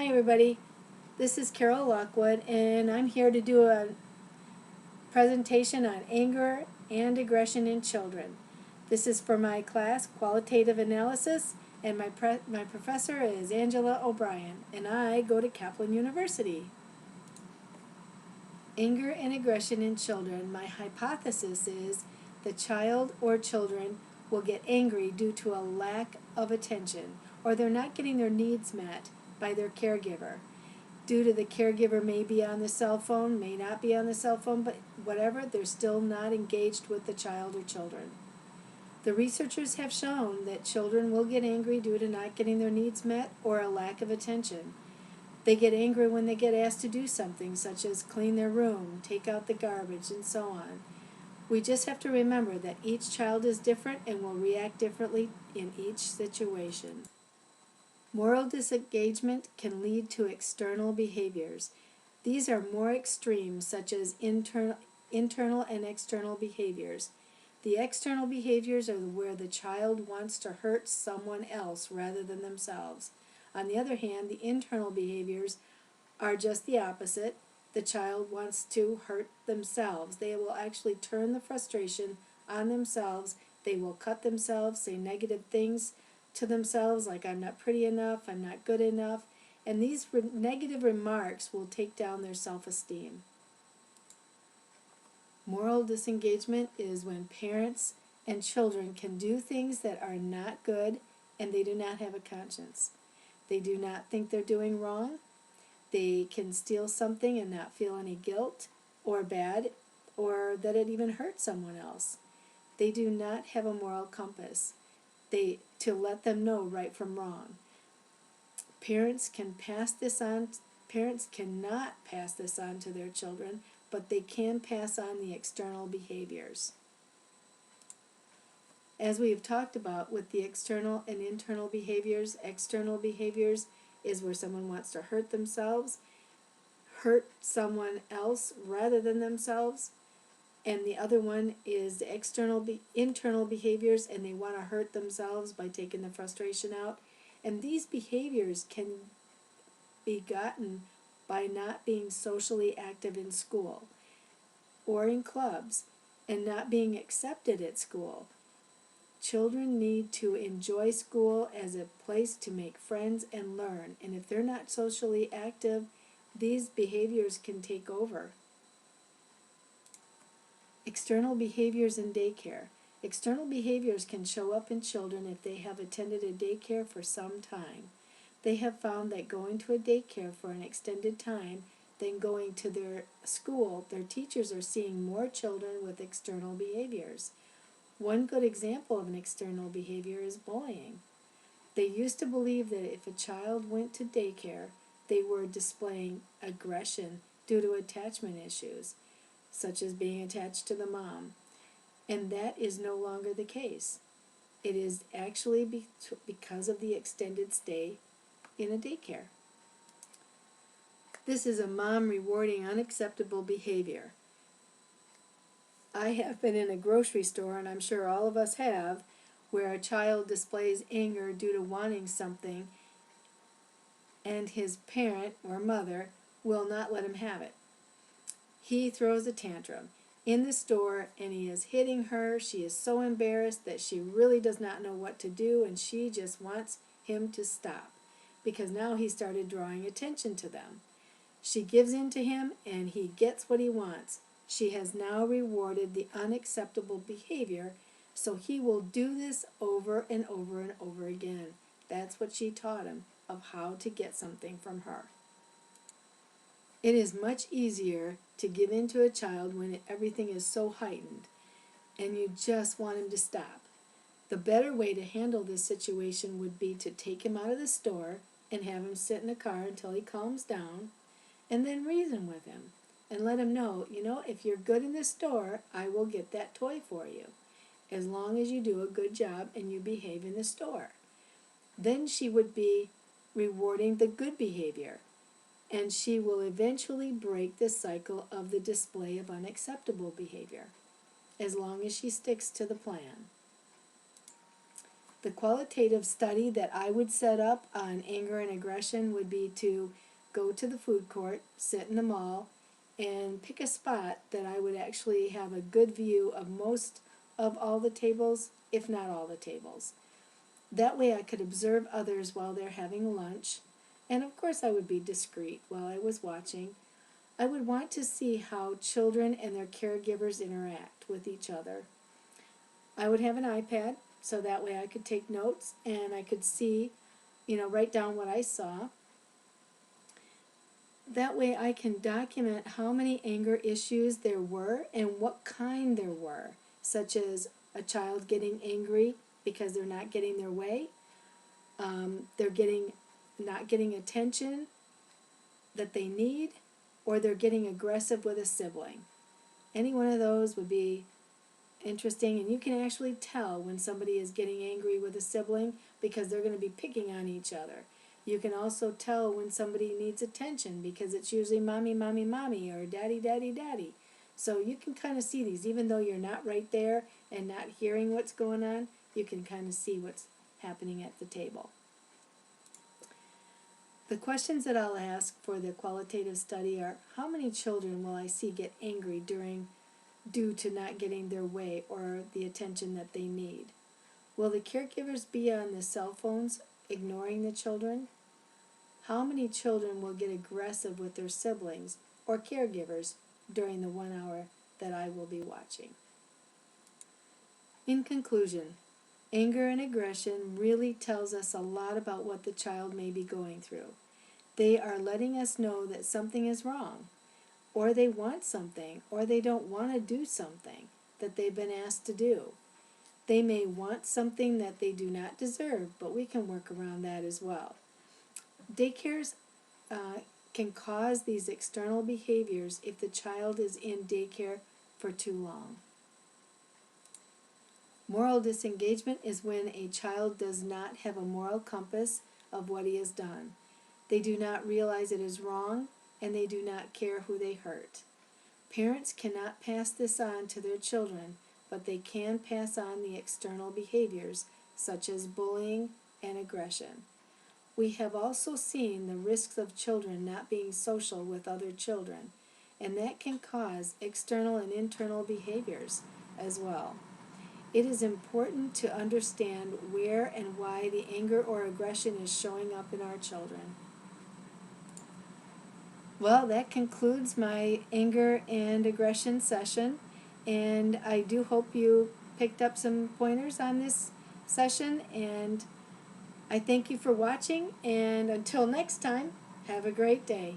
Hi everybody, this is Carol Lockwood and I'm here to do a presentation on anger and aggression in children. This is for my class, Qualitative Analysis, and my professor is Angela O'Brien, and I go to Kaplan University. Anger and aggression in children. My hypothesis is the child or children will get angry due to a lack of attention, or they're not getting their needs met by their caregiver. Due to the caregiver may be on the cell phone, may not be on the cell phone, but whatever, they're still not engaged with the child or children. The researchers have shown that children will get angry due to not getting their needs met or a lack of attention. They get angry when they get asked to do something, such as clean their room, take out the garbage, and so on. We just have to remember that each child is different and will react differently in each situation. Moral disengagement can lead to external behaviors. These are more extreme, such as internal and external behaviors. The external behaviors are where the child wants to hurt someone else rather than themselves. On the other hand, the internal behaviors are just the opposite. The child wants to hurt themselves. They will actually turn the frustration on themselves. They will cut themselves, say negative things to themselves like I'm not pretty enough, I'm not good enough, and these negative remarks will take down their self-esteem. Moral disengagement is when parents and children can do things that are not good and they do not have a conscience. They do not think they're doing wrong. They can steal something and not feel any guilt or bad or that it even hurt someone else. They do not have a moral compass to let them know right from wrong. Parents cannot pass this on to their children, but they can pass on the external behaviors. As we have talked about with the external and internal behaviors, external behaviors is where someone wants to hurt themselves, hurt someone else rather than themselves, and the other one is the internal behaviors, and they want to hurt themselves by taking the frustration out. And these behaviors can be gotten by not being socially active in school or in clubs and not being accepted at school. Children need to enjoy school as a place to make friends and learn, and if they're not socially active, these behaviors can take over. External behaviors in daycare. External behaviors can show up in children if they have attended a daycare for some time. They have found that going to a daycare for an extended time than going to their school, their teachers are seeing more children with external behaviors. One good example of an external behavior is bullying. They used to believe that if a child went to daycare, they were displaying aggression due to attachment issues, such as being attached to the mom. And that is no longer the case. It is actually because of the extended stay in a daycare. This is a mom rewarding unacceptable behavior. I have been in a grocery store, and I'm sure all of us have, where a child displays anger due to wanting something, and his parent or mother will not let him have it. He throws a tantrum in the store, and he is hitting her. She is so embarrassed that she really does not know what to do, and she just wants him to stop, because now he started drawing attention to them. She gives in to him, and he gets what he wants. She has now rewarded the unacceptable behavior, so he will do this over and over and over again. That's what she taught him, of how to get something from her. It is much easier to give in to a child when everything is so heightened and you just want him to stop. The better way to handle this situation would be to take him out of the store and have him sit in the car until he calms down, and then reason with him and let him know, if you're good in the store, I will get that toy for you, as long as you do a good job and you behave in the store. Then she would be rewarding the good behavior, and she will eventually break the cycle of the display of unacceptable behavior, as long as she sticks to the plan. The qualitative study that I would set up on anger and aggression would be to go to the food court, sit in the mall, and pick a spot that I would actually have a good view of most of all the tables, if not all the tables. That way I could observe others while they're having lunch, and of course I would be discreet while I was watching. I would want to see how children and their caregivers interact with each other. I would have an iPad, so that way I could take notes and I could see, write down what I saw. That way I can document how many anger issues there were and what kind there were, such as a child getting angry because they're not getting their way, they're not getting attention that they need, or they're getting aggressive with a sibling. Any one of those would be interesting, and you can actually tell when somebody is getting angry with a sibling because they're going to be picking on each other. You can also tell when somebody needs attention because it's usually mommy, mommy, mommy, or daddy, daddy, daddy. So you can kind of see these, even though you're not right there and not hearing what's going on, you can kind of see what's happening at the table. The questions that I'll ask for the qualitative study are, how many children will I see get angry due to not getting their way or the attention that they need? Will the caregivers be on the cell phones ignoring the children? How many children will get aggressive with their siblings or caregivers during the 1 hour that I will be watching? In conclusion, anger and aggression really tells us a lot about what the child may be going through. They are letting us know that something is wrong, or they want something, or they don't want to do something that they've been asked to do. They may want something that they do not deserve, but we can work around that as well. Daycares can cause these external behaviors if the child is in daycare for too long. Moral disengagement is when a child does not have a moral compass of what he has done. They do not realize it is wrong, and they do not care who they hurt. Parents cannot pass this on to their children, but they can pass on the external behaviors, such as bullying and aggression. We have also seen the risks of children not being social with other children, and that can cause external and internal behaviors as well. It is important to understand where and why the anger or aggression is showing up in our children. Well, that concludes my anger and aggression session, and I do hope you picked up some pointers on this session, and I thank you for watching, and until next time, have a great day.